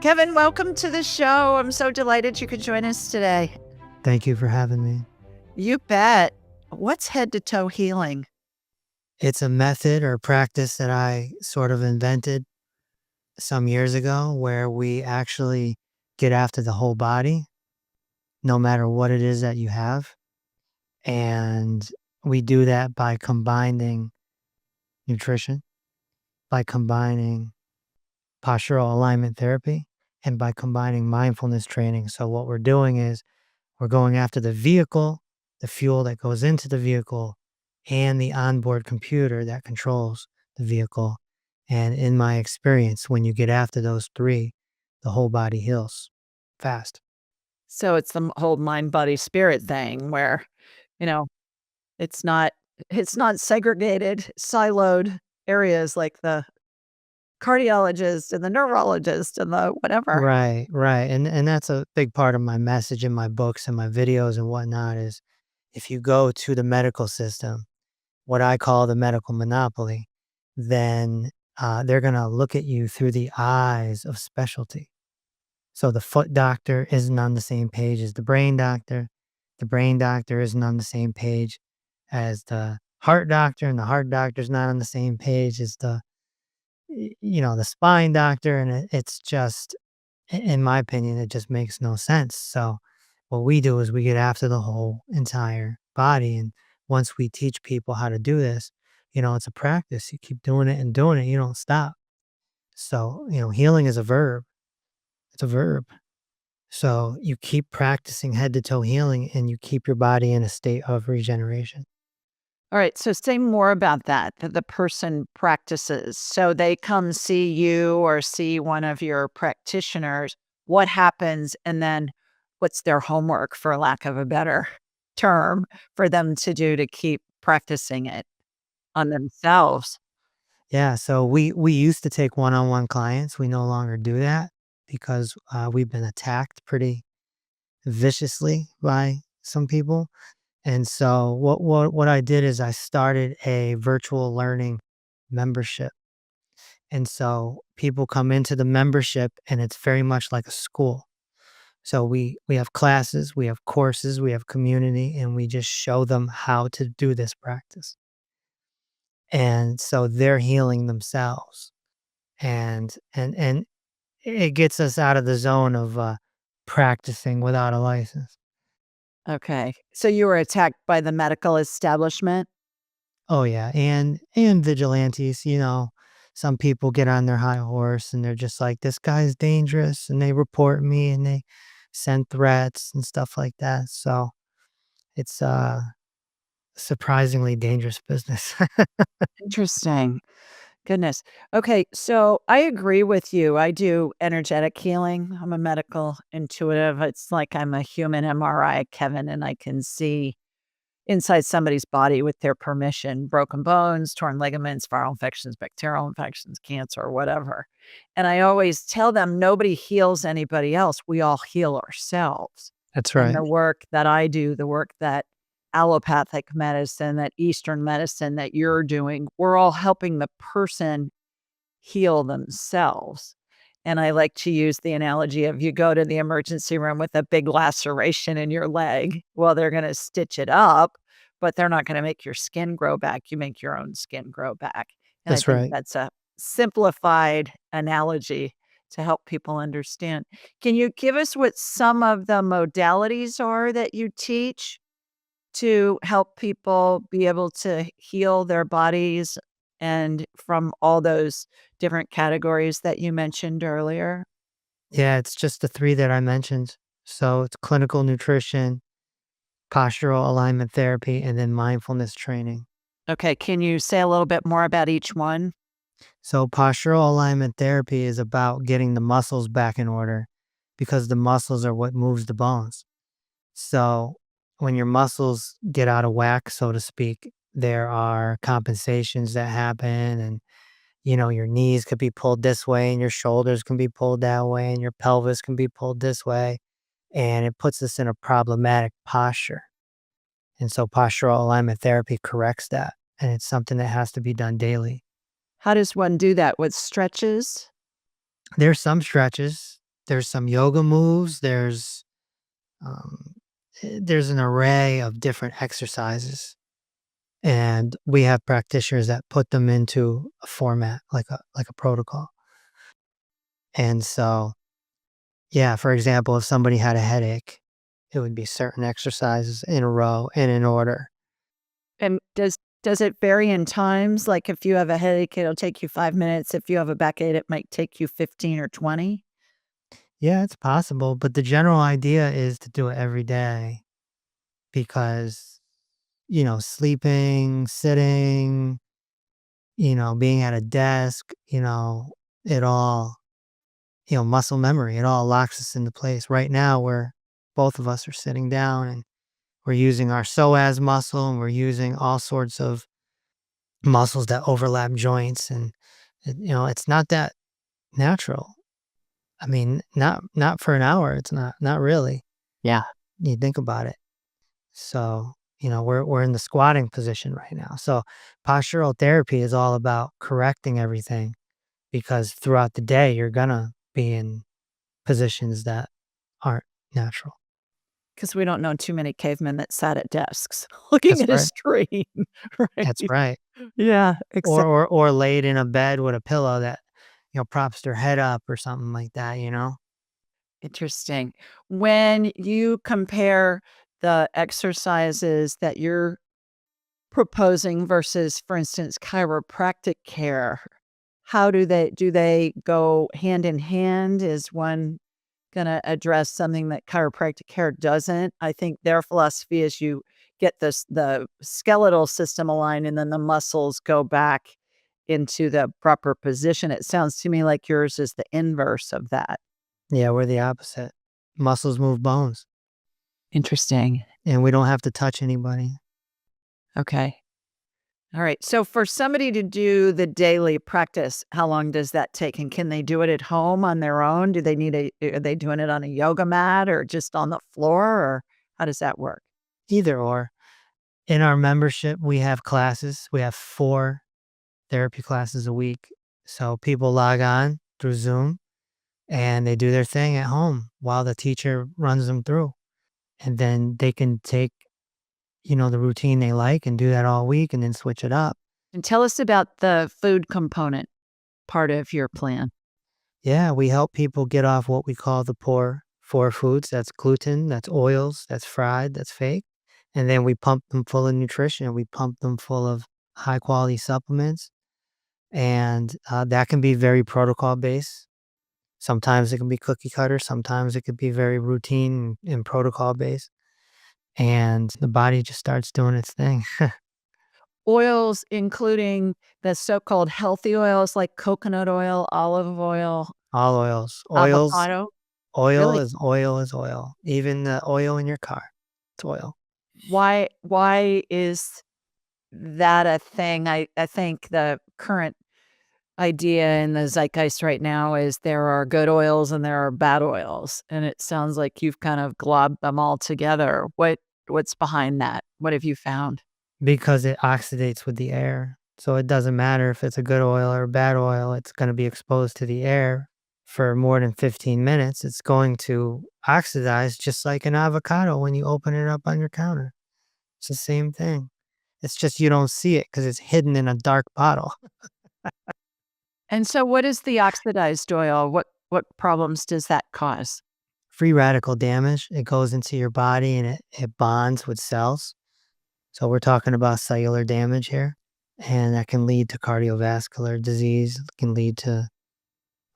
Kevin, welcome to the show. I'm so delighted you could join us today. Thank you for having me. You bet. What's head to toe healing? It's a method or practice that I sort of invented some years ago where we actually get after the whole body, no matter what it is that you have. And we do that by combining nutrition, by combining postural alignment therapy, and by combining mindfulness training. So what we're doing is we're going after the vehicle, the fuel that goes into the vehicle, and the onboard computer that controls the vehicle. And in my experience, when you get after those three, the whole body heals fast. So it's the whole mind, body, spirit thing where, you know, it's not segregated, siloed areas like the cardiologist and the neurologist and the whatever. Right, right. And that's a big part of my message in my books and my videos and whatnot is if you go to the medical system, what I call the medical monopoly, then they're going to look at you through the eyes of specialty. So the foot doctor isn't on the same page as the brain doctor. The brain doctor isn't on the same page as the heart doctor, and the heart doctor's not on the same page as the spine doctor. And it's just, in my opinion, it just makes no sense. So what we do is we get after the whole entire body. And once we teach people how to do this, it's a practice. You keep doing it and doing it. You don't stop. So, healing is a verb. It's a verb. So you keep practicing head to toe healing and you keep your body in a state of regeneration. All right. So say more about that the person practices. So they come see you or see one of your practitioners. What happens? And then what's their homework, for lack of a better term, for them to do to keep practicing it on themselves? Yeah. So we used to take one-on-one clients. We no longer do that because we've been attacked pretty viciously by some people. And so what I did is I started a virtual learning membership. And so people come into the membership and it's very much like a school. So we have classes, we have courses, we have community, and we just show them how to do this practice. And so they're healing themselves. And it gets us out of the zone of practicing without a license. Okay. So you were attacked by the medical establishment? Oh yeah, and vigilantes, some people get on their high horse and they're just like, "This guy's dangerous," and they report me and they send threats and stuff like that. So it's surprisingly dangerous business. Interesting. Goodness. Okay, so I agree with you. I do energetic healing. I'm a medical intuitive. It's like I'm a human MRI, Kevin, and I can see inside somebody's body with their permission, broken bones, torn ligaments, viral infections, bacterial infections, cancer, whatever. And I always tell them nobody heals anybody else. We all heal ourselves. That's And right. the work that I do, the work that allopathic medicine, that Eastern medicine that you're doing, we're all helping the person heal themselves. And I like to use the analogy of you go to the emergency room with a big laceration in your leg. Well, they're going to stitch it up, but they're not going to make your skin grow back. You make your own skin grow back. And I That's think right. that's a simplified analogy to help people understand. Can you give us what some of the modalities are that you teach to help people be able to heal their bodies and from all those different categories that you mentioned earlier? Yeah, it's just the three that I mentioned. So it's clinical nutrition, postural alignment therapy, and then mindfulness training. Okay, can you say a little bit more about each one? So postural alignment therapy is about getting the muscles back in order because the muscles are what moves the bones. So when your muscles get out of whack, so to speak, there are compensations that happen and your knees could be pulled this way and your shoulders can be pulled that way and your pelvis can be pulled this way and it puts us in a problematic posture. And so postural alignment therapy corrects that and it's something that has to be done daily. How does one do that with stretches? There's some stretches. There's some yoga moves, um, there's an array of different exercises, and we have practitioners that put them into a format, like a protocol. And so, yeah, for example, if somebody had a headache, it would be certain exercises in a row and in order. And does it vary in times? Like, if you have a headache, it'll take you 5 minutes. If you have a backache, it might take you 15 or 20? Yeah, it's possible, but the general idea is to do it every day because, sleeping, sitting, being at a desk, it all, muscle memory, it all locks us into place. Right now, where both of us are sitting down and we're using our psoas muscle and we're using all sorts of muscles that overlap joints, and it's not that natural. I mean, not for an hour. It's not really. Yeah. You think about it. So, we're in the squatting position right now. So, postural therapy is all about correcting everything because throughout the day you're gonna be in positions that aren't natural. 'Cause we don't know too many cavemen that sat at desks looking That's at a right. screen, That's right? right. Yeah, Or laid in a bed with a pillow that, props their head up or something like that, interesting. When you compare the exercises that you're proposing versus, for instance, chiropractic care, how do they go hand in hand? Is one gonna address something that chiropractic care doesn't? I think their philosophy is you get the skeletal system aligned, and then the muscles go back into the proper position. It sounds to me like yours is the inverse of that. Yeah, we're the opposite. Muscles move bones, Interesting. and we don't have to touch anybody. Okay. All right. So for somebody to do the daily practice, how long does that take? And can they do it at home on their own? Do they need are they doing it on a yoga mat or just on the floor, or how does that work? Either or. In our membership, we have classes. We have 4 therapy classes a week. So people log on through Zoom and they do their thing at home while the teacher runs them through. And then they can take, the routine they like and do that all week and then switch it up. And tell us about the food component part of your plan. Yeah, we help people get off what we call the poor 4 foods. That's gluten, that's oils, that's fried, that's fake. And then we pump them full of nutrition. We pump them full of high quality supplements. And that can be very protocol based. Sometimes it can be cookie cutter. Sometimes it could be very routine and protocol based. And the body just starts doing its thing. Oils, including the so-called healthy oils like coconut oil, olive oil, All oils. avocado. Oil Really? is oil is oil. Even the oil in your car, it's oil. Why is that a thing? I think the current idea in the zeitgeist right now is there are good oils and there are bad oils, and it sounds like you've kind of globbed them all together. What's behind that? What have you found? Because it oxidates with the air. So it doesn't matter if it's a good oil or a bad oil, it's going to be exposed to the air for more than 15 minutes. It's going to oxidize just like an avocado when you open it up on your counter. It's the same thing. It's just you don't see it because it's hidden in a dark bottle. And so what is the oxidized oil? What problems does that cause? Free radical damage, it goes into your body and it bonds with cells. So we're talking about cellular damage here. And that can lead to cardiovascular disease, it can lead to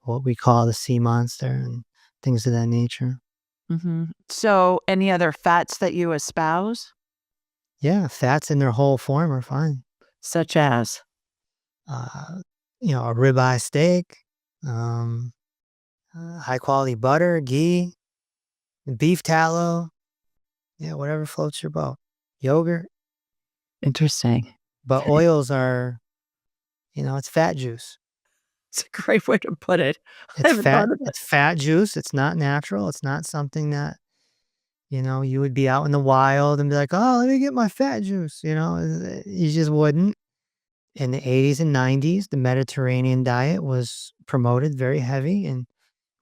what we call the sea monster and things of that nature. Mhm. So, any other fats that you espouse? Yeah, fats in their whole form are fine. Such as Uh, a ribeye steak, um, high quality butter, ghee, beef tallow, yeah, whatever floats your boat. Yogurt, interesting. but oils are, it's fat juice. It's a great way to put it. I It's haven't fat. thought of it. It's fat juice. It's not natural. It's not something that you would be out in the wild and be like, oh, let me get my fat juice. You just wouldn't. In the 80s and 90s, the Mediterranean diet was promoted very heavy, and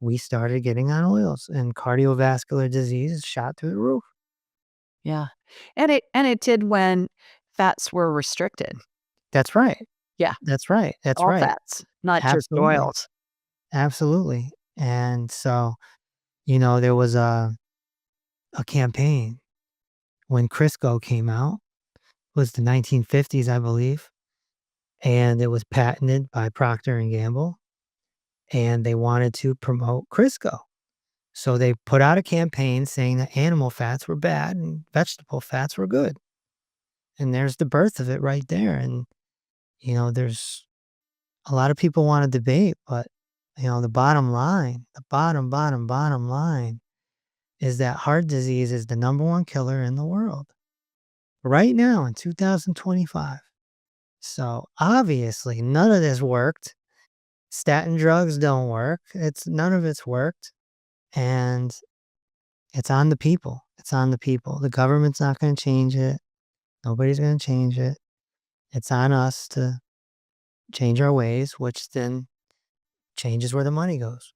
we started getting on oils and cardiovascular disease shot through the roof. Yeah. And it did when fats were restricted. That's right. Yeah, That's right. That's all right. fats, not just Absolutely. oils. Absolutely. And so, there was a campaign when Crisco came out, was the 1950s, I believe, and it was patented by Procter and Gamble, and they wanted to promote Crisco. So they put out a campaign saying that animal fats were bad and vegetable fats were good. And there's the birth of it right there. And, there's a lot of people want to debate, but, the bottom line, the bottom line is that heart disease is the number one killer in the world right now in 2025. So obviously, none of this worked. Statin drugs don't work. None of it's worked. And it's on the people. It's on the people. The government's not going to change it. Nobody's going to change it. It's on us to change our ways, which then changes where the money goes.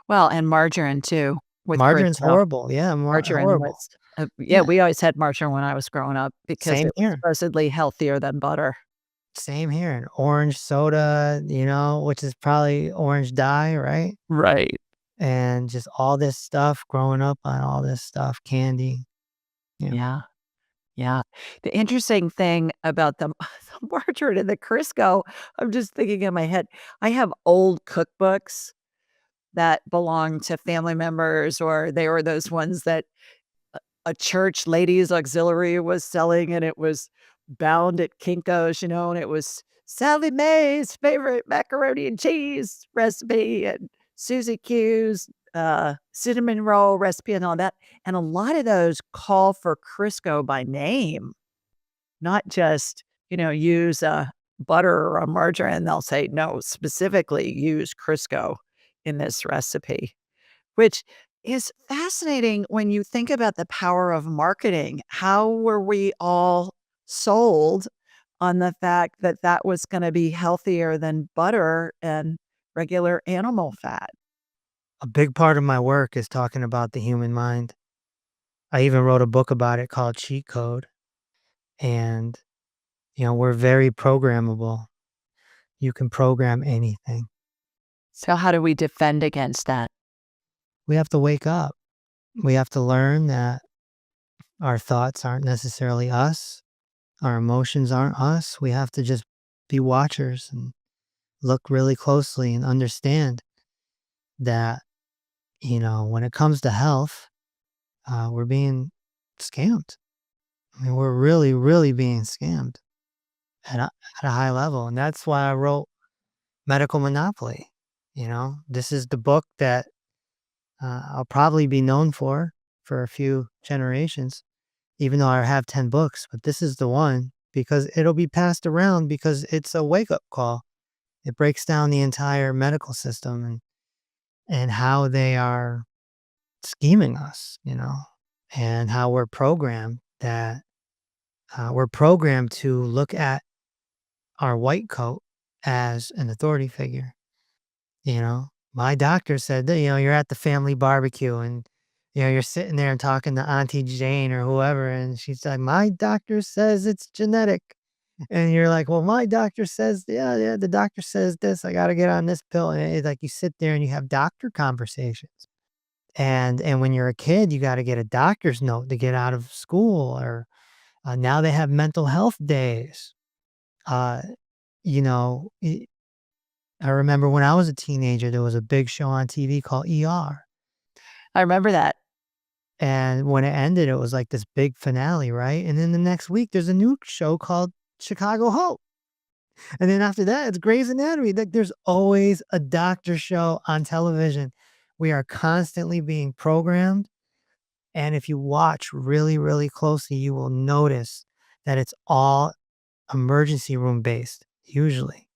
Well, and margarine too with Margarine's Crisco. horrible. Yeah, Margarine horrible. was yeah, Yeah, we always had margarine when I was growing up because same it was here. supposedly healthier than butter. Same here. And orange soda, which is probably orange dye, right? Right. And just all this stuff, growing up on all this stuff, candy. Yeah. Yeah, yeah. The interesting thing about the the margarine and the Crisco, I'm just thinking in my head, I have old cookbooks that belong to family members, or they were those ones that a church ladies auxiliary was selling, and it was bound at Kinko's, and it was Sally Mae's favorite macaroni and cheese recipe and Susie Q's, cinnamon roll recipe and all that, and a lot of those call for Crisco by name, not just, use a butter or a margarine. They'll say, "No, specifically use Crisco in this recipe." Which is fascinating when you think about the power of marketing. How were we all sold on the fact that that was gonna be healthier than butter and regular animal fat? A big part of my work is talking about the human mind. I even wrote a book about it called Cheat Code. And, we're very programmable. You can program anything. So how do we defend against that? We have to wake up. We have to learn that our thoughts aren't necessarily us. Our emotions aren't us. We have to just be watchers and look really closely and understand that, when it comes to health, we're being scammed. I mean, we're really, really being scammed at a high level. And that's why I wrote Medical Monopoly. This is the book that I'll probably be known for a few generations, even though I have 10 books. But this is the one because it'll be passed around because it's a wake up call. It breaks down the entire medical system and how they are scheming us, and how we're programmed to look at our white coat as an authority figure. My doctor said that, you're at the family barbecue and, you're sitting there and talking to Auntie Jane or whoever. And she's like, my doctor says it's genetic. And you're like, well, my doctor says, yeah, yeah, the doctor says this, I got to get on this pill. And it's like, you sit there and you have doctor conversations. And when you're a kid, you got to get a doctor's note to get out of school or now they have mental health days. Uh, you know, I remember when I was a teenager, there was a big show on TV called ER. I remember that. And when it ended, it was like this big finale, right? And then the next week, there's a new show called Chicago Hope. And then after that, it's Grey's Anatomy. Like, there's always a doctor show on television. We are constantly being programmed. And if you watch really, really closely, you will notice that it's all emergency room based, usually.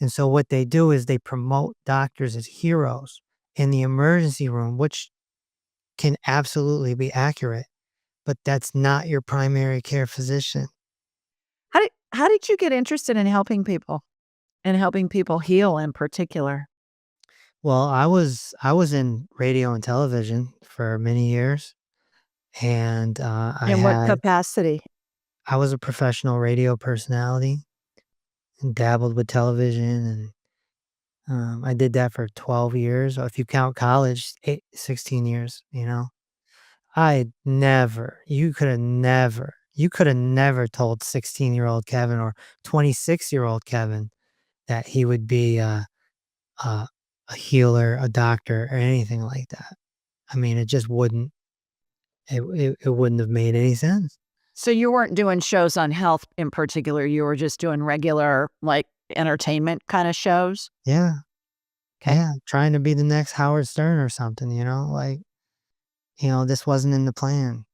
And so what they do is they promote doctors as heroes in the emergency room, which can absolutely be accurate, but that's not your primary care physician. How did you get interested in helping people and helping people heal in particular? Well, I was in radio and television for many years, and, In what capacity? I was a professional radio personality and dabbled with television, and, I did that for 12 years, or if you count college, 16 years, you know? I never you coulda never told 16-year-old Kevin or 26-year-old Kevin that he would be a a healer, a doctor, or anything like that. I mean, it just wouldn't it wouldn't have made any sense. So you weren't doing shows on health in particular, you were just doing regular, like, entertainment kinda shows? Yeah, Okay. yeah, trying to be the next Howard Stern or something, like, this wasn't in the plan.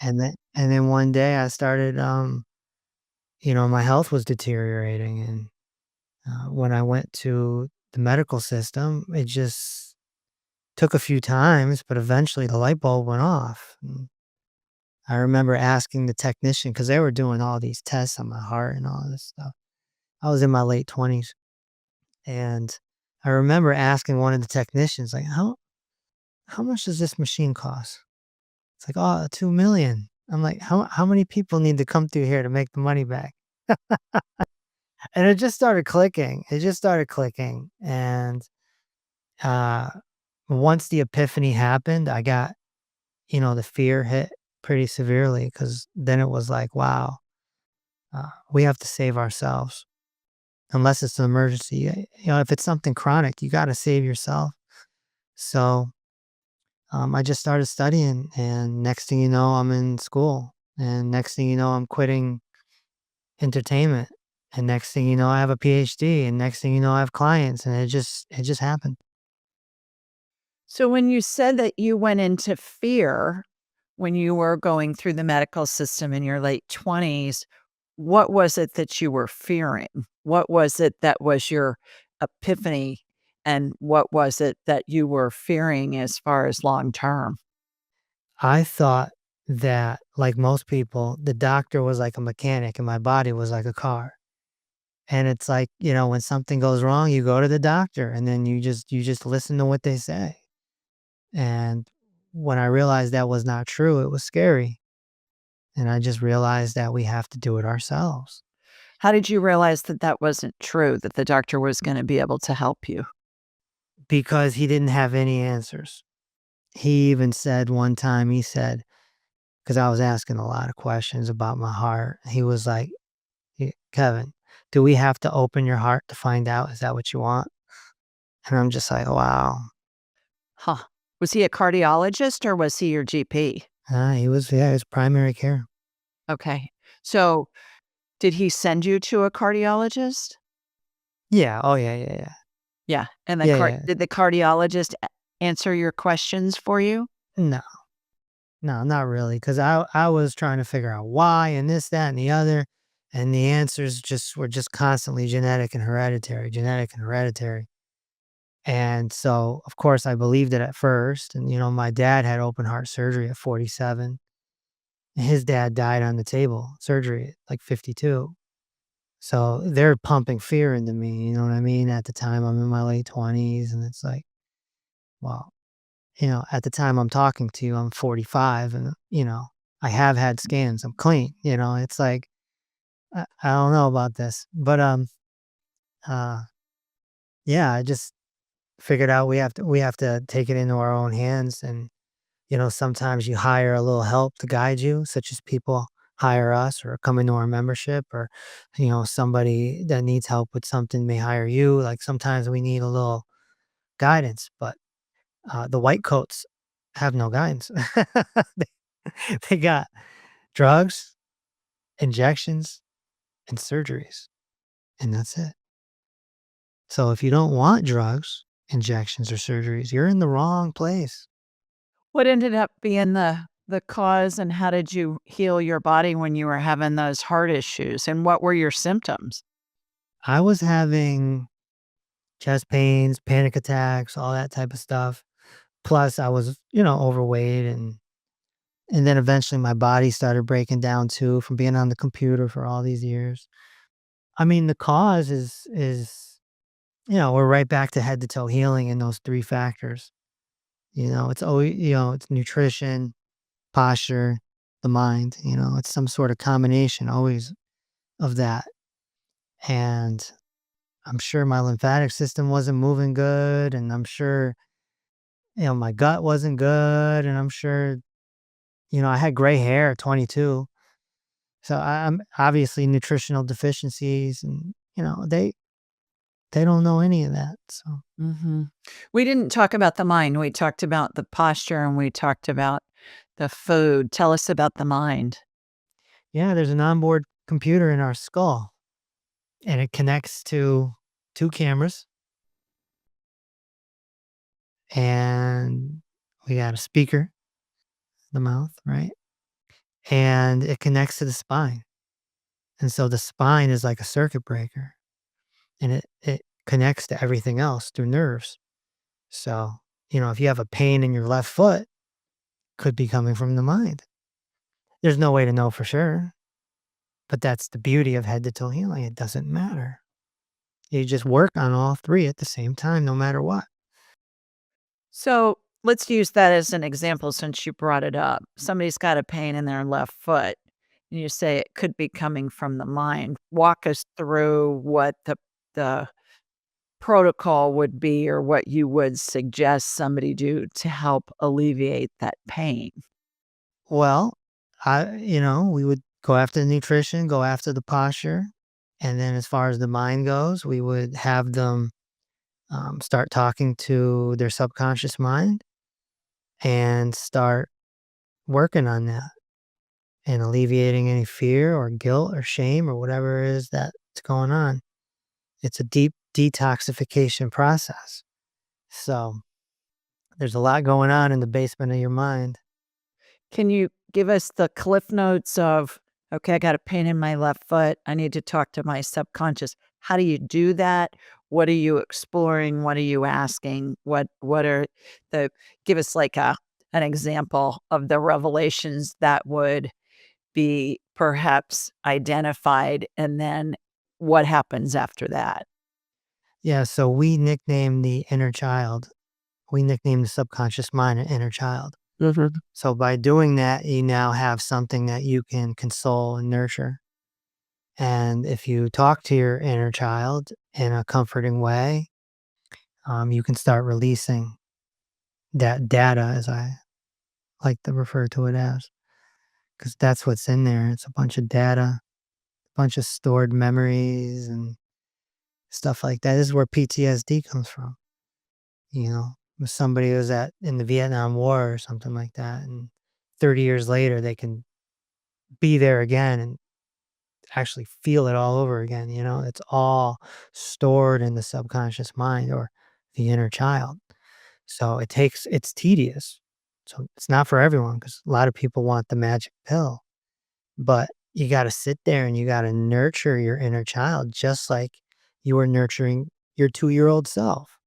And then one day I started, my health was deteriorating, and, when I went to the medical system, it just took a few times, but eventually the light bulb went off. I remember asking the technician because they were doing all these tests on my heart and all this stuff. I was in my late 20s, and I remember asking one of the technicians, like, how much does this machine cost? It's like, "Oh, 2,000,000." I'm like, "How many people need to come through here to make the money back?" And it just started clicking. It just started clicking, and, uh, once the epiphany happened, I got the fear hit pretty severely, because then it was like, "Wow, we have to save ourselves." Unless it's an emergency. If it's something chronic, you gotta save yourself. So, I just started studying, and next thing you know, I'm in school, and next thing you know, I'm quitting entertainment, and next thing you know, I have a PhD, and next thing you know, I have clients, and it just happened. So when you said that you went into fear when you were going through the medical system in your late 20s, what was it that you were fearing? What was it that was your epiphany? And what was it that you were fearing as far as long term? I thought that, like most people, the doctor was like a mechanic and my body was like a car. And it's like, when something goes wrong, you go to the doctor, and then you just listen to what they say. And when I realized that was not true, it was scary. And I just realized that we have to do it ourselves, How did you realize that that wasn't true, that the doctor was gonna be able to help you? because he didn't have any answers. He even said one time, he said, because I was asking a lot of questions about my heart, he was like, Kevin, do we have to open your heart to find out? Is that what you want?" And I'm just like, wow. Huh. Was he a cardiologist or was he your GP? Yeah, he was primary care. Okay. So, did he send you to a cardiologist? Yeah. Oh, yeah, yeah, yeah. Yeah, and the Yeah, car yeah. did the cardiologist answer your questions for you? No, no, not really. Because I was trying to figure out why and this, that, and the other. And the answers were just constantly genetic and hereditary, genetic and hereditary. And so, of course, I believed it at first. And, my dad had open heart surgery at 47. His dad died on the table, surgery at like 52. So they're pumping fear into me, you know what I mean? At the time, I'm in my late 20s, and it's like, well, at the time I'm talking to you, I'm 45, and, I have had scans, I'm clean, it's like, I don't know about this. But, uh, yeah, I just figured out we have to take it into our own hands. And, sometimes you hire a little help to guide you, such as people hire us or come into our membership, or, somebody that needs help with something may hire you. Like, sometimes we need a little guidance, but, the white coats have no guidance. They got drugs, injections, and surgeries, and that's it. So if you don't want drugs, injections, or surgeries, you're in the wrong place. What ended up being the cause, and how did you heal your body when you were having those heart issues, and what were your symptoms? I was having chest pains, panic attacks, all that type of stuff. Plus, I was, overweight, and then eventually my body started breaking down too from being on the computer for all these years. I mean, the cause is we're right back to head to toe healing in those 3 factors. It's always, it's nutrition, posture, the mind, it's some sort of combination always of that. And I'm sure my lymphatic system wasn't moving good, and I'm sure, my gut wasn't good, and I'm sure, I had gray hair at 22. So I'm obviously nutritional deficiencies, and, they don't know any of that. So Mhm. We didn't talk about the mind, we talked about the posture, and we talked about the food. Tell us about the mind. yeah, there's an onboard computer in our skull, and it connects to 2 cameras, and we got a speaker, the mouth, right? And it connects to the spine. And so the spine is like a circuit breaker, and it connects to everything else through nerves. So, if you have a pain in your left foot, could be coming from the mind. There's no way to know for sure, but that's the beauty of head to toe healing. It doesn't matter. You just work on all 3 at the same time, no matter what. So, let's use that as an example since you brought it up. Somebody's got a pain in their left foot, and you say it could be coming from the mind. Walk us through what the protocol would be or what you would suggest somebody do to help alleviate that pain. Well, we would go after the nutrition, go after the posture. And then as far as the mind goes, we would have them start talking to their subconscious mind and start working on that and alleviating any fear or guilt or shame or whatever it is that's going on. It's a deep detoxification process. So there's a lot going on in the basement of your mind. Can you give us the cliff notes of, okay, I got a pain in my left foot. I need to talk to my subconscious. How do you do that? What are you exploring? What are you asking? What are the give us like an example of the revelations that would be perhaps identified and then what happens after that? Yeah, so we nickname the inner child. We nickname the subconscious mind an inner child. Mhm. So by doing that, you now have something that you can console and nurture. And if you talk to your inner child in a comforting way, you can start releasing that data, as I like to refer to it as, because that's what's in there. It's a bunch of data, a bunch of stored memories and stuff like that. This is where PTSD comes from. If somebody was in the Vietnam War or something like that, and 30 years later they can be there again and actually feel it all over again. It's all stored in the subconscious mind or the inner child. So it's tedious. So it's not for everyone because a lot of people want the magic pill, but you got to sit there and you got to nurture your inner child just like you were nurturing your 2-year-old self.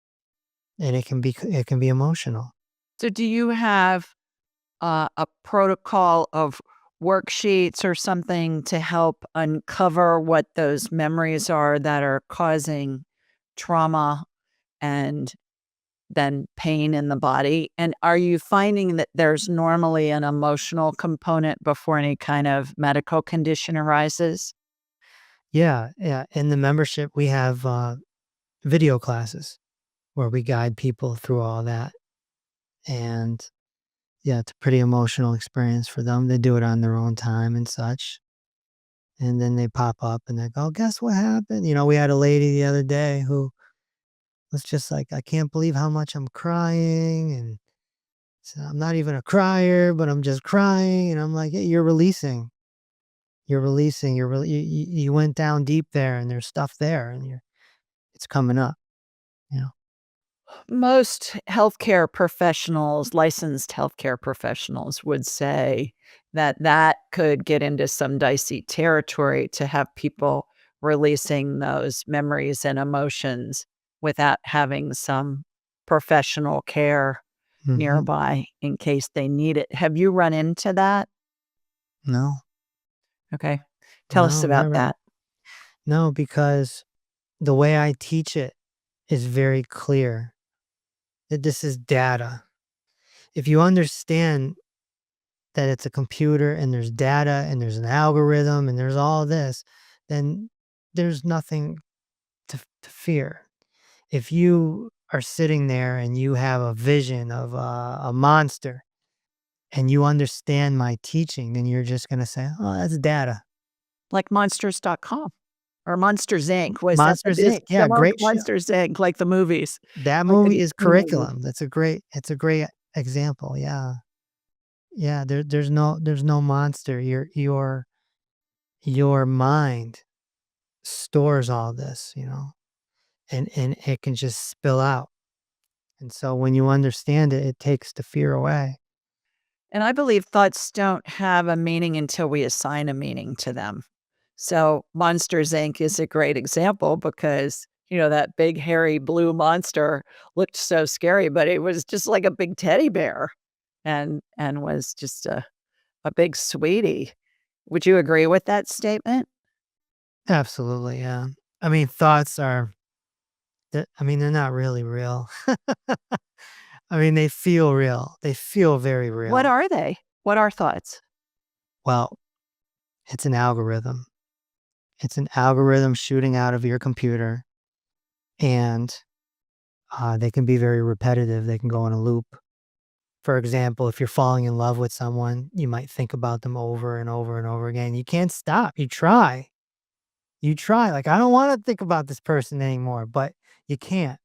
And it can be emotional. So do you have a protocol of worksheets or something to help uncover what those memories are that are causing trauma and then pain in the body? And are you finding that there's normally an emotional component before any kind of medical condition arises? Yeah, yeah. In the membership, we have video classes where we guide people through all that. And yeah, it's a pretty emotional experience for them. They do it on their own time and such. And then they pop up and they go, guess what happened? We had a lady the other day who was just like, I can't believe how much I'm crying. And so I'm not even a crier, but I'm just crying. And I'm like, "Yeah, you're releasing. You're releasing. You went down deep there and there's stuff there and it's coming up, you know? Most healthcare professionals, licensed healthcare professionals would say that that could get into some dicey territory to have people releasing those memories and emotions without having some professional care Hmm. nearby in case they need it. Have you run into that? No, Okay. Tell us no, about never. that. No, because the way I teach it is very clear that this is data. If you understand that it's a computer and there's data and there's an algorithm and there's all this, then there's nothing to fear. If you are sitting there and you have a vision of a monster and you understand my teaching, then you're just going to say, oh, that's data. Like Monsters.com or Monsters Inc. Was that the Monsters Inc. Disney Yeah, show? great show. Monsters Inc., like the movies, That like the movie is Disney movies. curriculum. It's a great example. Yeah. Yeah, there's no monster. Your mind stores all this, and it can just spill out. And so when you understand it, it takes the fear away. And I believe thoughts don't have a meaning until we assign a meaning to them. So Monsters Inc. is a great example because, that big hairy blue monster looked so scary, but it was just like a big teddy bear and was just a big sweetie. Would you agree with that statement? Absolutely, yeah. I mean, thoughts are they're not really real. I mean, they feel real. They feel very What real. are they? What are thoughts? Well, it's an algorithm. It's an algorithm shooting out of your computer, and they can be very repetitive. They can go in a loop. For example, if you're falling in love with someone, you might think about them over and over and over again. You can't stop. You try. You try. Like, I don't want to think about this person anymore, but you can't.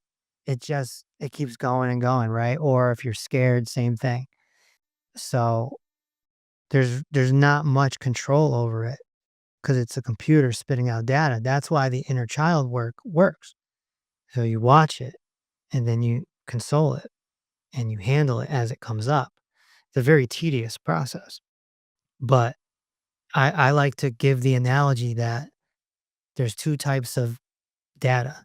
It keeps going and going, right? Or if you're scared, same thing. So there's not much control over it because it's a computer spitting out data. That's why the inner child work works. So you watch it and then you console it and you handle it as it comes up. It's a very tedious process. But I like to give the analogy that there's two types of data.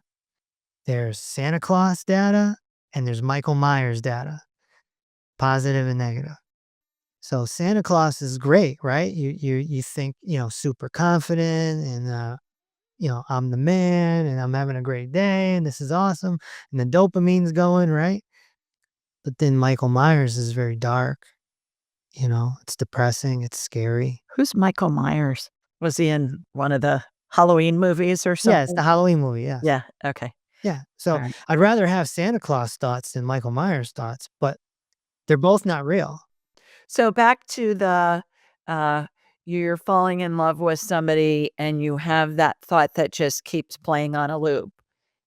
There's Santa Claus data and there's Michael Myers data, positive and negative. So Santa Claus is great, right? You think, super confident and I'm the man and I'm having a great day and this is awesome and the dopamine's going, right? But then Michael Myers is very dark, it's depressing, it's scary. Who's Michael Myers? Was he in one of the Halloween movies or Yeah, it's the something? Halloween movie, yes. Yeah, okay, Yeah. So alright. I'd rather have Santa Claus thoughts than Michael Myers thoughts, but they're both not real. So back to the, uh, you're falling in love with somebody and you have that thought that just keeps playing on a loop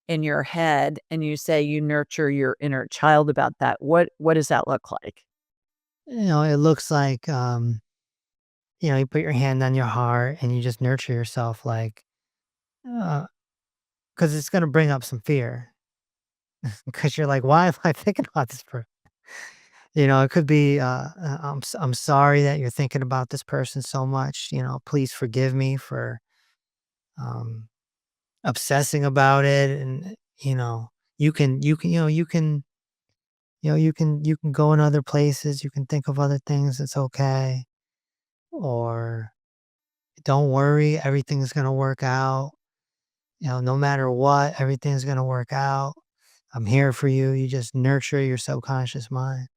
in your head, and you say you nurture your inner child about that. What does that look like? It looks like you put your hand on your heart and you just nurture yourself like because it's gonna bring up some fear. Because you're like, "Why am I thinking about this person?" It could be, I'm sorry that you're thinking about this person so much, please forgive me for, um, obsessing about it, and, you can go in other places, you can think of other things, it's okay, or, "Don't worry, everything's gonna work out, no matter what, everything's gonna work out. I'm here for you." You just nurture your subconscious mind.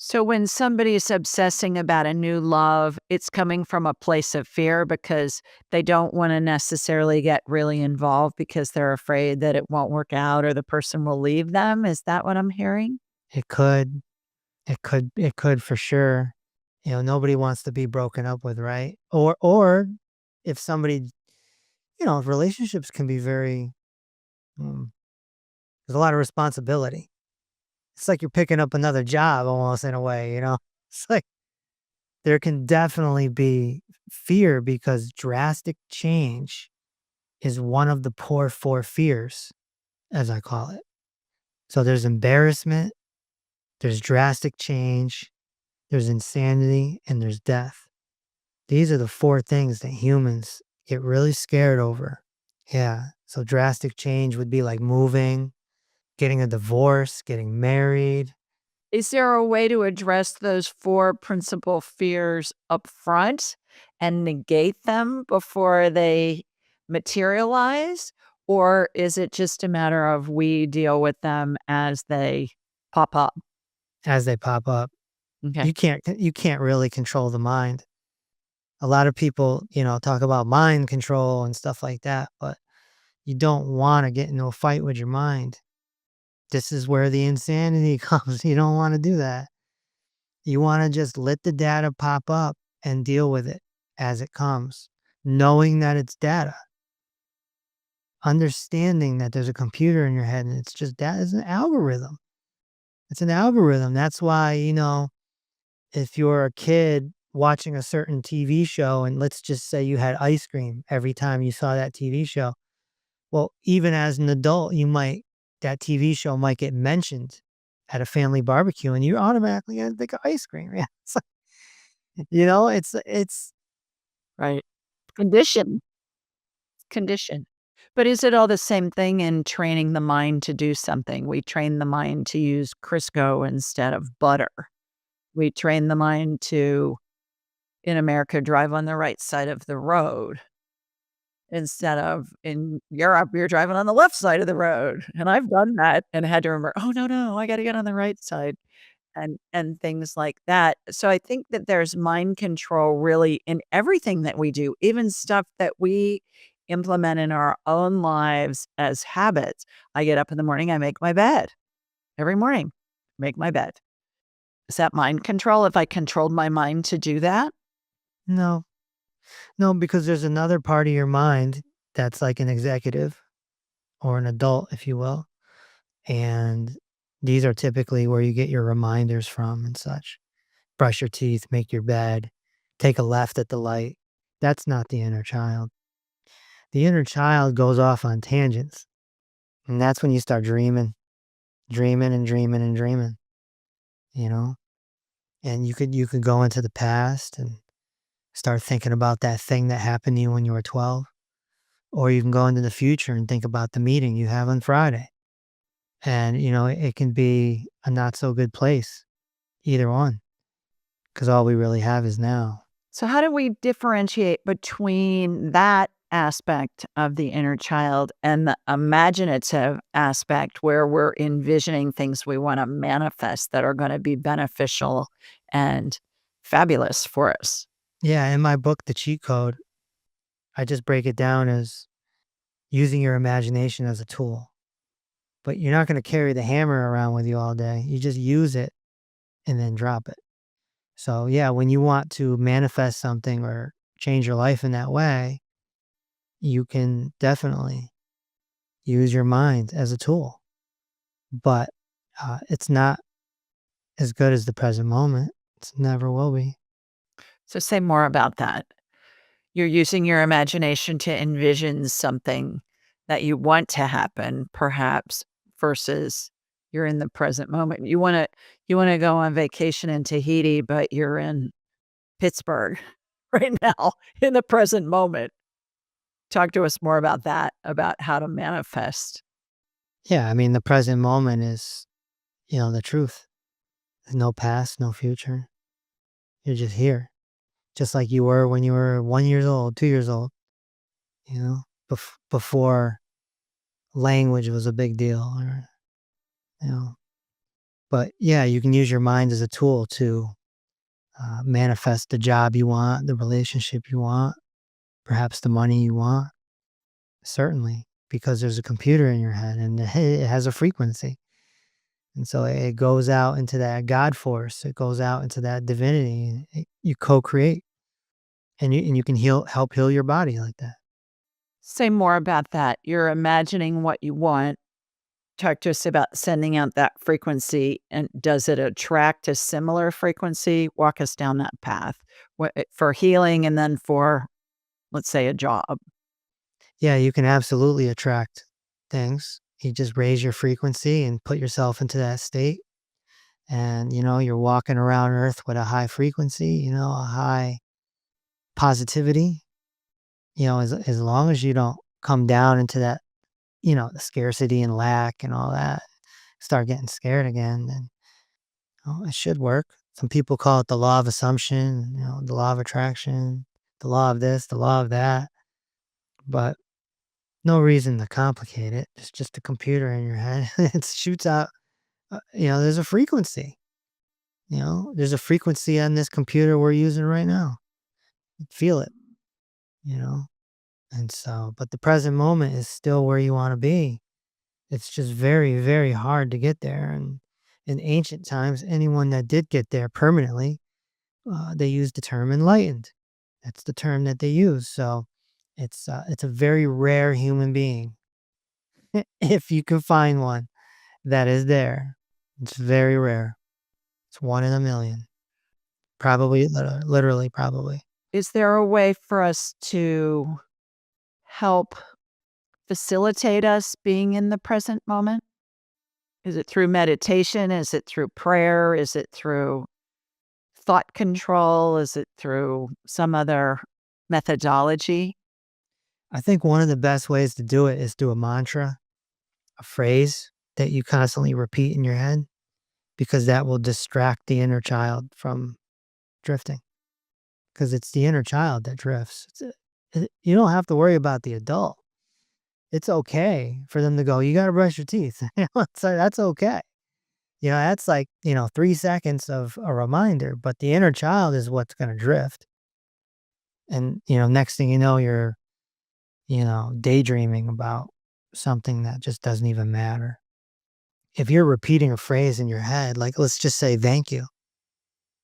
So when somebody is obsessing about a new love, it's coming from a place of fear because they don't wanna necessarily get really involved because they're afraid that it won't work out or the person will leave them. Is that what I'm hearing? It could. It could for sure. Nobody wants to be broken up with, right? Or if somebody, relationships can be very, um, there's a lot of responsibility. It's like you're picking up another job almost in a way. It's like there can definitely be fear because drastic change is one of the poor four fears, as I call it. So there's embarrassment, there's drastic change, there's insanity, and there's death. These are the 4 things that humans get really scared over. Yeah, so drastic change would be like moving, getting a divorce, getting married. Is there a way to address those 4 principal fears up front and negate them before they materialize? Or is it just a matter of we deal with them as they pop up? as they pop up. Okay. You can't really control the mind. A lot of people, talk about mind control and stuff like that, but you don't want to get into a fight with your mind. This is where the insanity comes. You don't want to do that. You want to just let the data pop up and deal with it as it comes, knowing that it's data, understanding that there's a computer in your head and it's just that is an algorithm. It's an algorithm. That's why, if you're a kid watching a certain TV show and let's just say you had ice cream every time you saw that TV show, well, even as an adult, that TV show might get mentioned at a family barbecue and you're automatically gonna think of ice cream. Yeah. It's like, it's Right. Condition. Condition. But is it all the same thing in training the mind to do something? We train the mind to use Crisco instead of butter. We train the mind to, in America, drive on the right side of the road instead of in Europe, you're driving on the left side of the road. And I've done that and had to remember, oh, no, no, I got to get on the right side and things like that. So I think that there's mind control really in everything that we do, even stuff that we implement in our own lives as habits. I get up in the morning, I make my bed every morning, make my bed. Is that mind control if I controlled my mind to do that? no, no, because there's another part of your mind that's like an executive or an adult, if you will. And these are typically where you get your reminders from and such. Brush your teeth, make your bed, take a left at the light. That's not the inner child. The inner child goes off on tangents. And that's when you start dreaming, dreaming and dreaming and dreaming, you know? And you could go into the past and start thinking about that thing that happened to you when you were 12. Or you can go into the future and think about the meeting you have on Friday. And, it can be a not so good place, either one, because all we really have is now. So, how do we differentiate between that aspect of the inner child and the imaginative aspect where we're envisioning things we want to manifest that are going to be beneficial and fabulous for us? Yeah, in my book, The Cheat Code, I just break it down as using your imagination as a tool. But you're not going to carry the hammer around with you all day. You just use it and then drop it. So, yeah, when you want to manifest something or change your life in that way, you can definitely use your mind as a tool. But it's not as good as the present moment. It never will be. So, say more about that. You're using your imagination to envision something that you want to happen, perhaps, versus you're in the present moment. You wanna go on vacation in Tahiti, but you're in Pittsburgh right now in the present moment. Talk to us more about that, about how to manifest. Yeah, I mean, the present moment is, the truth. There's no past, no future. You're just here, just like you were when you were 1 years old, 2 years old, before language was a big deal, or, you know. But yeah, you can use your mind as a tool to manifest the job you want, the relationship you want, perhaps the money you want. Certainly, because there's a computer in your head and it has a frequency. And so it goes out into that God force. It goes out into that divinity. And you co-create, and you can help heal your body like that. Say more about that. You're imagining what you want. Talk to us about sending out that frequency, and does it attract a similar frequency? Walk us down that path. For healing and then for, let's say, a job. Yeah, you can absolutely attract things. You just raise your frequency and put yourself into that state. And, you're walking around Earth with a high frequency, a high positivity. As long as you don't come down into that, the scarcity and lack and all that, start getting scared again, then it should work. Some people call it the law of assumption, the law of attraction, the law of this, the law of that. But No reason to complicate it. It's just a computer in your head. It shoots out, there's a frequency. There's a frequency on this computer we're using right now. Feel it, you know? And so, but the present moment is still where you want to be. It's just very, very hard to get there. And in ancient times, anyone that did get there permanently, they used the term enlightened. That's the term that they use. So it's a very rare human being. If you can find one that is there, it's very rare. It's one in a million. Probably, literally, probably. Is there a way for us to help facilitate us being in the present moment? Is it through meditation? Is it through prayer? Is it through thought control? Is it through some other methodology? I think one of the best ways to do it is through a mantra, a phrase that you constantly repeat in your head, because that will distract the inner child from drifting. Because it's the inner child that drifts. You don't have to worry about the adult. It's okay for them to go, you got to brush your teeth. So that's okay. That's like, 3 seconds of a reminder, but the inner child is what's going to drift. And, next thing you know, you're, daydreaming about something that just doesn't even matter. If you're repeating a phrase in your head, like, let's just say, thank you,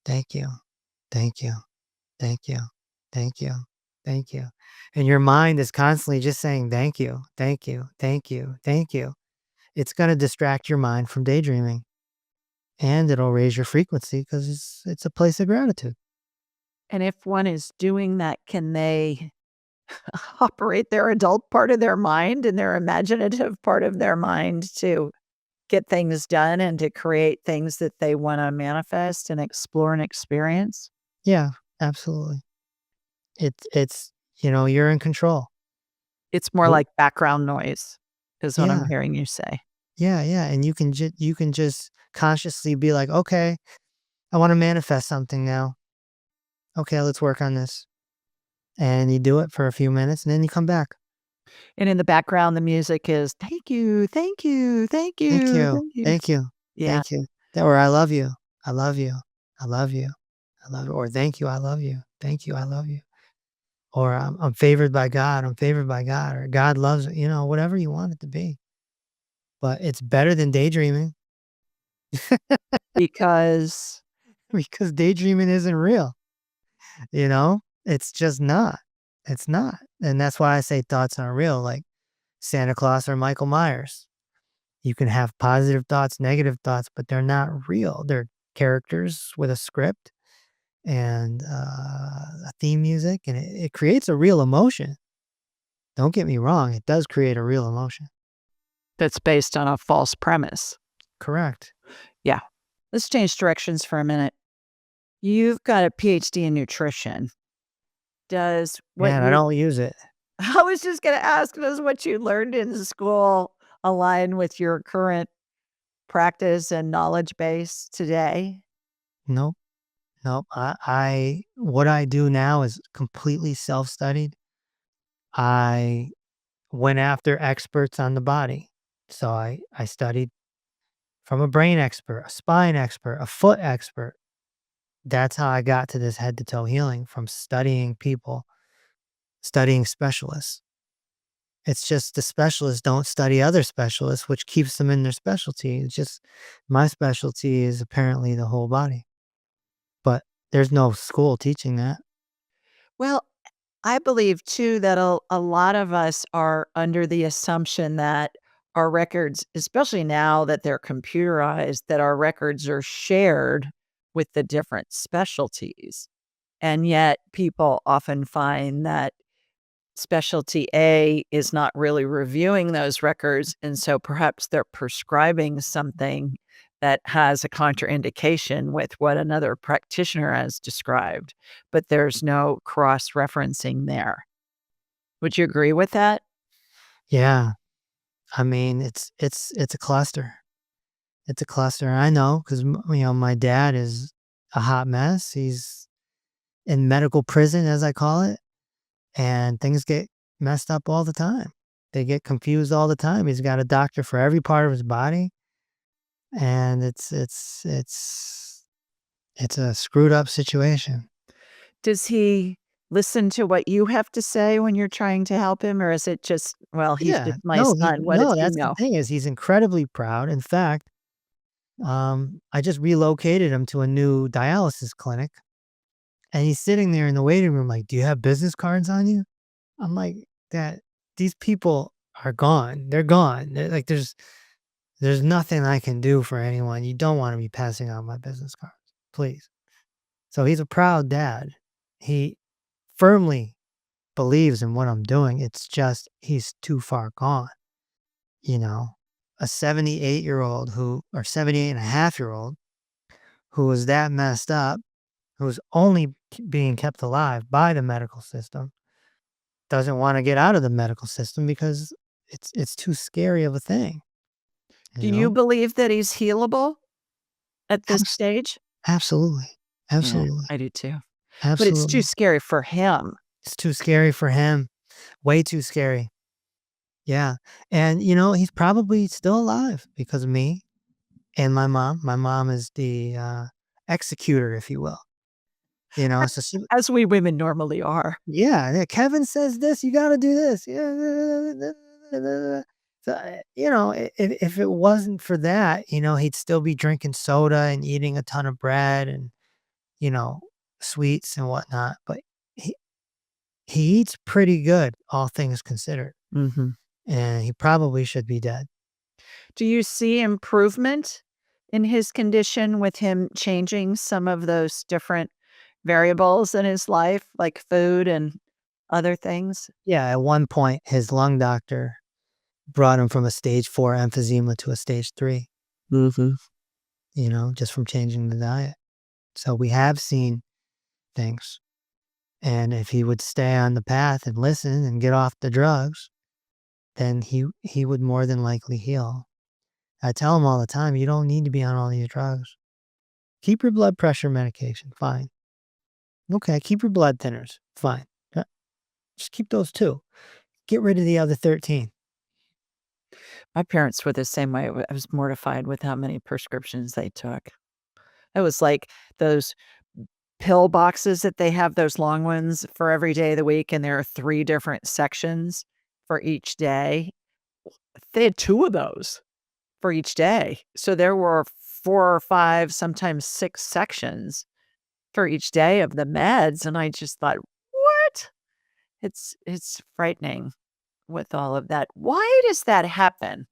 thank you, thank you, thank you, thank you, thank you. And your mind is constantly just saying, thank you, thank you, thank you, thank you. It's going to distract your mind from daydreaming, and it'll raise your frequency because it's a place of gratitude. And if one is doing that, can they operate their adult part of their mind and their imaginative part of their mind to get things done and to create things that they want to manifest and explore and experience? Yeah, absolutely. It's you're in control. It's more Wh- like background noise, is what I'm Yeah, hearing you say. yeah, yeah. And you can just consciously be like, okay, I want to manifest something now. Okay, let's work on this. And you do it for a few minutes, and then you come back. And in the background, the music is, "Thank you, thank you, thank Thank you, you, thank you." thank you, Yeah. thank you. Or I love you, I love you, I love you, I love you. Or thank you, I love you, thank you, I love you. Or I'm favored by God, I'm favored by God, or God loves, whatever you want it to be. But it's better than daydreaming Because because daydreaming isn't real, It's just not. It's not. And that's why I say thoughts aren't real, like Santa Claus or Michael Myers. You can have positive thoughts, negative thoughts, but they're not real. They're characters with a script and a theme music, and it creates a real emotion. Don't get me wrong, it does create a real emotion. that's based on a false premise. Correct. Yeah. Let's change directions for a minute. You've got a PhD in nutrition. Does what Man, I you don't use it. I was just gonna ask, does what you learned in school align with your current practice and knowledge base today? Nope. Nope. What I do now is completely self-studied. I went after experts on the body. So I studied from a brain expert, a spine expert, a foot expert. That's how I got to this head to toe healing, from studying people, studying specialists. It's just the specialists don't study other specialists, which keeps them in their specialty. It's just my specialty is apparently the whole body, but there's no school teaching that. Well, I believe too that a lot of us are under the assumption that our records, especially now that they're computerized, that our records are shared with the different specialties. And yet people often find that specialty A is not really reviewing those records, and so perhaps they're prescribing something that has a contraindication with what another practitioner has described, but there's no cross-referencing there. Would you agree with that? Yeah, I mean, it's a cluster. It's a cluster. I know because my dad is a hot mess. He's in medical prison, as I call it, and things get messed up all the time. They get confused all the time. He's got a doctor for every part of his body, and it's a screwed up situation. Does he listen to what you have to say when you're trying to help him, or is it just, "Well, he's Yeah. just my son, what does No, he that's the know?" thing is he's incredibly proud. In fact, I just relocated him to a new dialysis clinic, and he's sitting there in the waiting room like, "Do you have business cards on you?" I'm like, "That these people are gone. They're gone. Like, there's nothing I can do for anyone. You don't wanna be passing out my business cards, please." So he's a proud dad. He firmly believes in what I'm doing. It's just he's too far gone, you know? A 78-year-old who or 78 and a half-year-old who was that messed up, who's only being kept alive by the medical system, doesn't wanna get out of the medical system because it's too scary of a thing, Do you you know? believe that he's healable at this Abs stage? Absolutely. Yeah, Absolutely. I do too, but it's too Absolutely. scary for him. It's too scary for him. Way too scary. Yeah, and, he's probably still alive because of me and my mom. My mom is the, executor, if you will, so she As we women normally are. yeah, yeah, "Kevin says this, you gotta do this." Yeah. So, if it wasn't for that, he'd still be drinking soda and eating a ton of bread and, you know, sweets and whatnot, but he he eats pretty good, all things considered, Mhm. and he probably should be dead. Do you see improvement in his condition with him changing some of those different variables in his life, like food and other things? Yeah, at one point, his lung doctor brought him from a stage 4 emphysema to a stage 3, Mhm. just from changing the diet. So we have seen things. And if he would stay on the path and listen and get off the drugs, then he would more than likely heal. I tell him all the time, you don't need to be on all these drugs. Keep your blood pressure medication, fine. Okay, keep your blood thinners, fine. Just keep those two. Get rid of the other 13. My parents were the same way. I was mortified with how many prescriptions they took. It was like those pill boxes that they have, those long ones for every day of the week, and there are 3 different sections for each day. They had 2 of those for each day. So there were 4 or 5, sometimes 6 sections for each day of the meds, and I just thought, "What?" It's frightening with all of that. Why does that happen?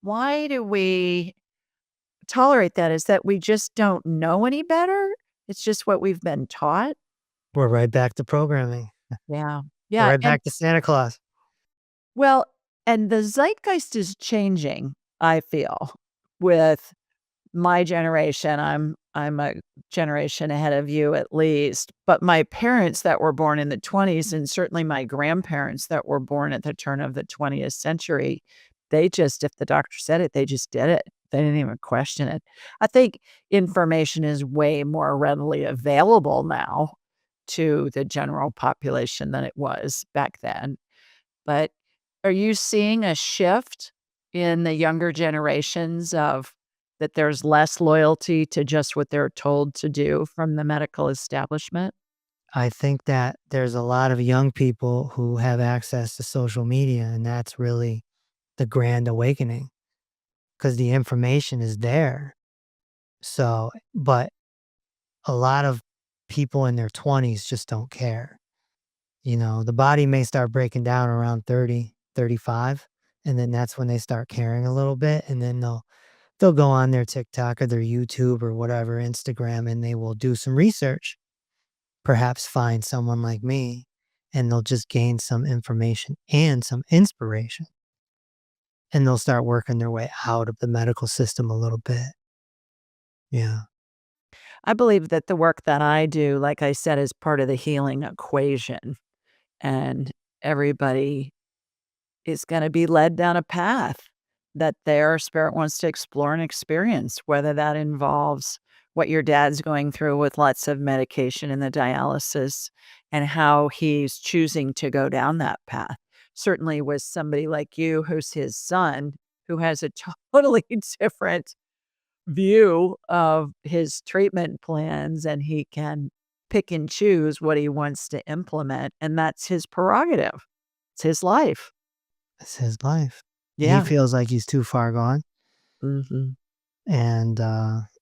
Why do we tolerate that? Is that we just don't know any better? It's just what we've been taught? We're right back to programming. Yeah. We're Yeah, right and back to Santa Claus. well, and the zeitgeist is changing, I feel, with my generation. I'm a generation ahead of you at least, but my parents that were born in the '20s and certainly my grandparents that were born at the turn of the 20th century, they just if the doctor said it, they just did it. They didn't even question it. I think information is way more readily available now to the general population than it was back then. But are you seeing a shift in the younger generations of that there's less loyalty to just what they're told to do from the medical establishment? I think that there's a lot of young people who have access to social media, and that's really the grand awakening because the information is there. So, but a lot of people in their 20s just don't care. The body may start breaking down around 30, 35, and then that's when they start caring a little bit. And then they'll go on their TikTok or their YouTube or whatever, Instagram, and they will do some research, perhaps find someone like me, and they'll just gain some information and some inspiration. And they'll start working their way out of the medical system a little bit. Yeah. I believe that the work that I do, like I said, is part of the healing equation, and everybody is gonna be led down a path that their spirit wants to explore and experience, whether that involves what your dad's going through with lots of medication and the dialysis and how he's choosing to go down that path. certainly with somebody like you who's his son, who has a totally different view of his treatment plans, and he can pick and choose what he wants to implement, and that's his prerogative. It's his life. It's his life. He Yeah. feels like he's too far gone, Mhm. and,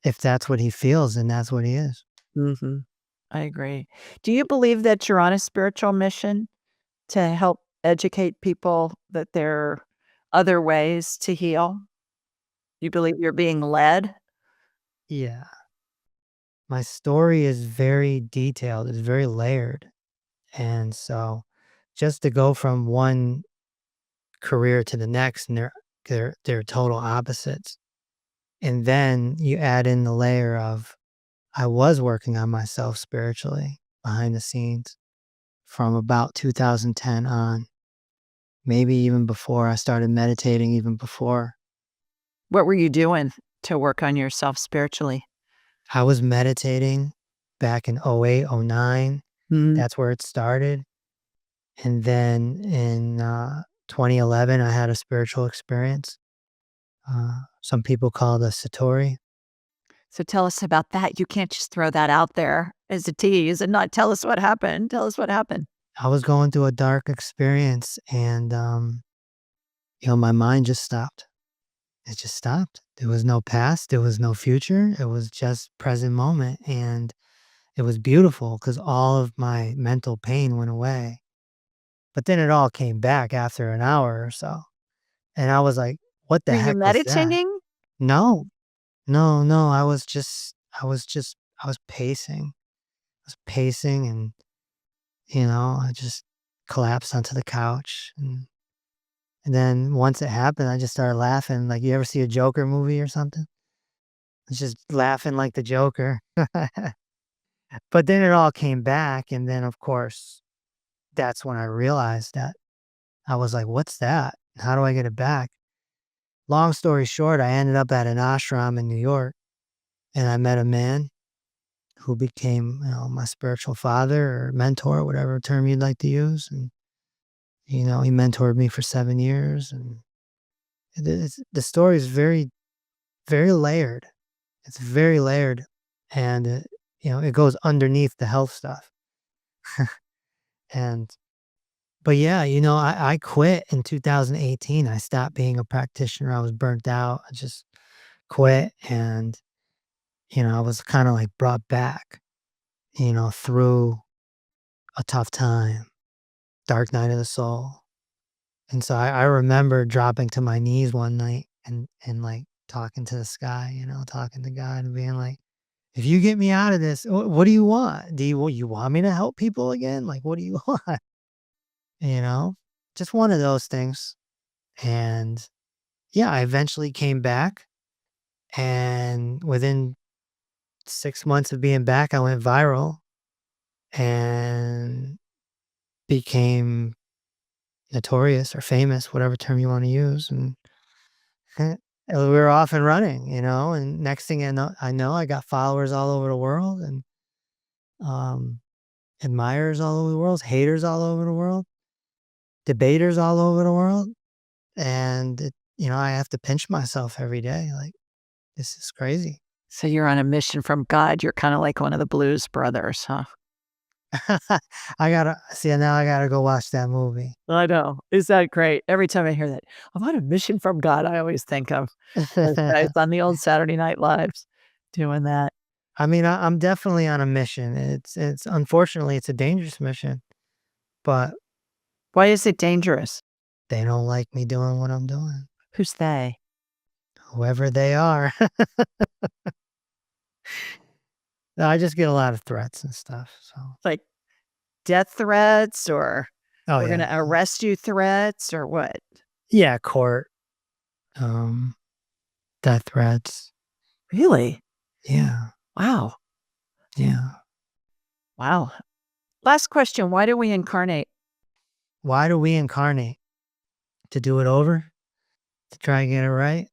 if that's what he feels, then that's what he is. Mhm. I agree. Do you believe that you're on a spiritual mission to help educate people that there are other ways to heal? You believe you're being led? Yeah. My story is very detailed, it's very layered, and so just to go from one career to the next, and they're total opposites, and then you add in the layer of I was working on myself spiritually behind the scenes from about 2010 on, maybe even before. I started meditating even before. What were you doing to work on yourself spiritually? I was meditating back in '08, '09. Mhm. That's where it started. And then in 2011, I had a spiritual experience. Some people call it a Satori. So tell us about that. You can't just throw that out there as a tease and not tell us what happened. Tell us what happened. I was going through a dark experience and, my mind just stopped. It just stopped. There was no past. There was no future. It was just present moment. And it was beautiful because all of my mental pain went away. But then it all came back after an hour or so. And I was like, what Were the you heck was that? meditating? No, no, no. I was pacing. I was pacing and, I just collapsed onto the couch. And then once it happened, I just started laughing. Like, you ever see a Joker movie or something? It's just laughing like the Joker. But then it all came back. And then, of course, that's when I realized that I was like, what's that? How do I get it back? Long story short, I ended up at an ashram in New York and I met a man who became, my spiritual father or mentor, whatever term you'd like to use. And, he mentored me for 7 years. And the story is very, very layered. It's very layered. And, it goes underneath the health stuff. And, but yeah, I quit in 2018. I stopped being a practitioner. I was burnt out. I just quit. And, I was kind of like brought back, through a tough time, dark night of the soul. And so I remember dropping to my knees one night and like talking to the sky, talking to God and being like, if you get me out of this, what do you want? You want me to help people again? Like, what do you want? You know, just one of those things. And yeah, I eventually came back. And within 6 months of being back, I went viral and became notorious or famous, whatever term you want to use. And we were off and running, and next thing I know, I got followers all over the world and um, admirers all over the world, haters all over the world, debaters all over the world. And, I have to pinch myself every day. Like, this is crazy. So you're on a mission from God. You're kinda like one of the Blues Brothers, huh? I gotta see now. I gotta go watch that movie. I know. Is that great? Every time I hear that, "I'm on a mission from God," I always think of those guys on the old Saturday Night Lives doing that. I mean, I'm definitely on a mission. It's unfortunately it's a dangerous mission, but Why is it dangerous? they don't like me doing what I'm doing. Who's they? Whoever they are. No, I just get a lot of threats and stuff. So, Like, death threats or oh "We're yeah, gonna arrest you" threats or what? yeah, court, um, death threats. Really? Yeah, Wow. yeah. Wow. Last question, why do we incarnate? Why do we incarnate? To do it over? To try and get it right?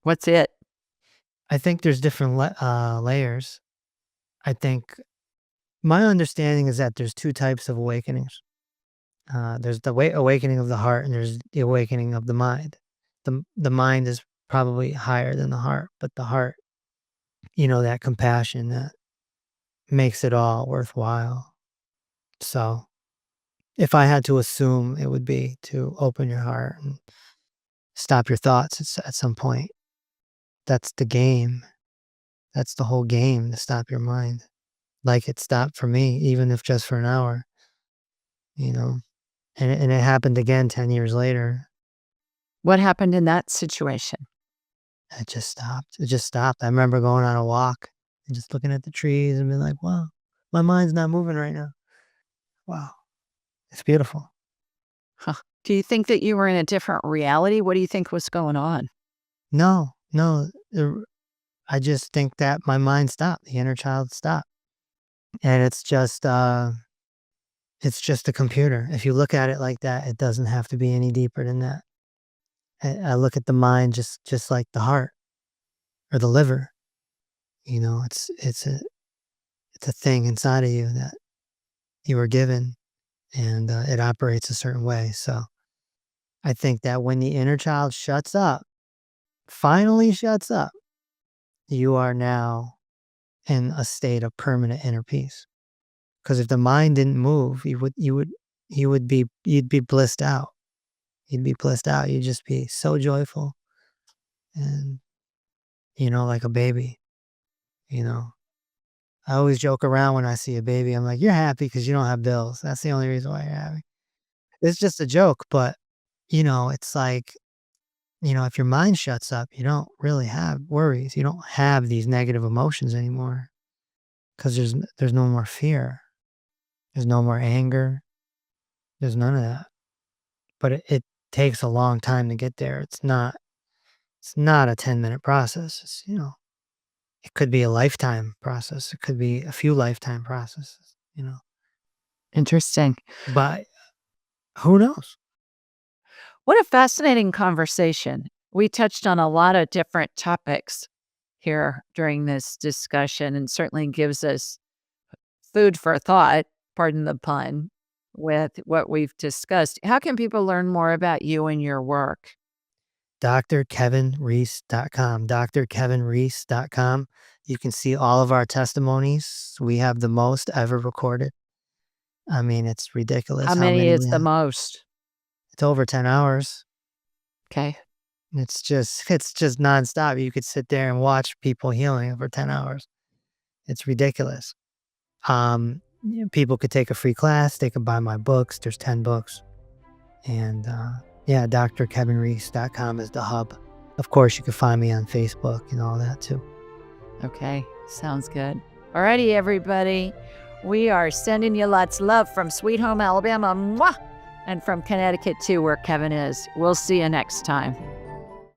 What's it? I think there's different layers. I think my understanding is that there's two types of awakenings. There's the awakening of the heart, and there's the awakening of the mind. The mind is probably higher than the heart, but the heart, that compassion that makes it all worthwhile. So if I had to assume, it would be to open your heart and stop your thoughts at some point. That's the game. That's the whole game, to stop your mind. Like it stopped for me, even if just for an hour, you know? And it happened again 10 years later. What happened in that situation? It just stopped. It just stopped. I remember going on a walk and just looking at the trees and being like, wow, my mind's not moving right now. Wow. It's beautiful. Huh. Do you think that you were in a different reality? What do you think was going on? No, no. I just think that my mind stopped. The inner child stopped. And it's just a computer. If you look at it like that, it doesn't have to be any deeper than that. I look at the mind just like the heart or the liver. It's a thing inside of you that you were given, and it operates a certain way. So I think that when the inner child shuts up, finally shuts up, you are now in a state of permanent inner peace. Because if the mind didn't move, you'd be blissed out. You'd be blissed out. You'd just be so joyful and, like a baby, you know. I always joke around when I see a baby. I'm like, you're happy because you don't have bills. That's the only reason why you're happy. It's just a joke, but it's like, if your mind shuts up, you don't really have worries. You don't have these negative emotions anymore because there's no more fear. There's no more anger. There's none of that. But it takes a long time to get there. It's not a 10-minute process. It could be a lifetime process. It could be a few lifetime processes. Interesting. But who knows? What a fascinating conversation. We touched on a lot of different topics here during this discussion and certainly gives us food for thought, pardon the pun, with what we've discussed. How can people learn more about you and your work? drkevinreese.com, drkevinreese.com. You can see all of our testimonies. We have the most ever recorded. I mean, it's ridiculous How how many many is we the have. most? It's over 10 hours. Okay. It's just nonstop. You could sit there and watch people healing for 10 hours. It's ridiculous. People could take a free class. They could buy my books. There's 10 books. And yeah, drkevinreese.com is the hub. Of course, you can find me on Facebook and all that too. Okay. Sounds good. Alrighty, everybody. We are sending you lots of love from Sweet Home, Alabama. Mwah! And from Connecticut, too, where Kevin is. We'll see you next time.